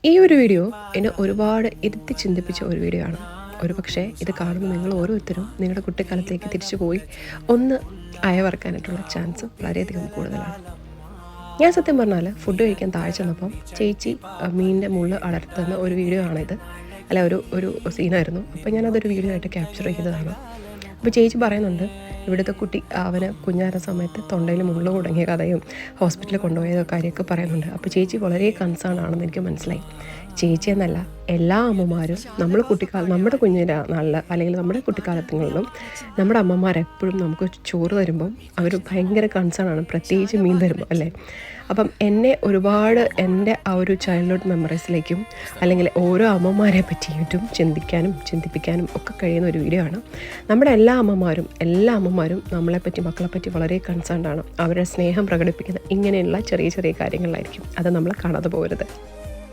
ഈ ഒരു വീഡിയോ എന്നെ ഒരുപാട് ഇരുത്തി ചിന്തിപ്പിച്ച ഒരു വീഡിയോ ആണ്. ഒരു പക്ഷേ ഇത് കാണുമ്പോൾ നിങ്ങൾ ഓരോരുത്തരും നിങ്ങളുടെ കുട്ടിക്കാലത്തേക്ക് തിരിച്ചു പോയി ഒന്ന് അയവറക്കാനായിട്ടുള്ള ചാൻസ് വളരെയധികം കൂടുതലാണ്. ഞാൻ സത്യം പറഞ്ഞാൽ ഫുഡ് കഴിക്കാൻ താഴെ ചെന്നപ്പം ചേച്ചി മീനിൻ്റെ മുള്ള് അടർത്തുന്ന ഒരു വീഡിയോ ആണിത്. അല്ല, ഒരു സീനായിരുന്നു. അപ്പോൾ ഞാനതൊരു വീഡിയോ ആയിട്ട് ക്യാപ്ചർ ചെയ്തതാണ്. അപ്പോൾ ചേച്ചി പറയുന്നുണ്ട്, ഇവിടുത്തെ കുട്ടി അവന് കുഞ്ഞായിരുന്ന സമയത്ത് തൊണ്ടയിൽ മുള്ള് കുടുങ്ങിയ കഥയും ഹോസ്പിറ്റലിൽ കൊണ്ടുപോയ കാര്യമൊക്കെ പറയുന്നുണ്ട്. അപ്പോൾ ചേച്ചി വളരെ കൺസേൺ ആണെന്ന് എനിക്ക് മനസ്സിലായി. ചേച്ചി എന്നല്ല, എല്ലാ അമ്മമാരും നമ്മുടെ കുഞ്ഞിൻ്റെ നാളിൽ അല്ലെങ്കിൽ നമ്മുടെ കുട്ടിക്കാലത്തുകളിലും നമ്മുടെ അമ്മമാരെപ്പോഴും നമുക്ക് ചോറ് തരുമ്പം അവർ ഭയങ്കര കൺസേൺ ആണ്, പ്രത്യേകിച്ച് മീൻ തരുമ്പോൾ അല്ലേ. അപ്പം എന്നെ ഒരുപാട് എൻ്റെ ആ ഒരു ചൈൽഡ്ഹുഡ് മെമ്മറീസിലേക്കും അല്ലെങ്കിൽ ഓരോ അമ്മമാരെ പറ്റിയിട്ടും ചിന്തിപ്പിക്കാനും ഒക്കെ കഴിയുന്ന ഒരു വീഡിയോ ആണ്. നമ്മുടെ എല്ലാ അമ്മമാരും നമ്മളെപ്പറ്റി മക്കളെപ്പറ്റി വളരെ കൺസേൺഡ് ആണ്. അവരുടെ സ്നേഹം പ്രകടിപ്പിക്കുന്ന ഇങ്ങനെയുള്ള ചെറിയ ചെറിയ കാര്യങ്ങളിലായിരിക്കും. അത് നമ്മൾ കാണാതെ പോകരുത്.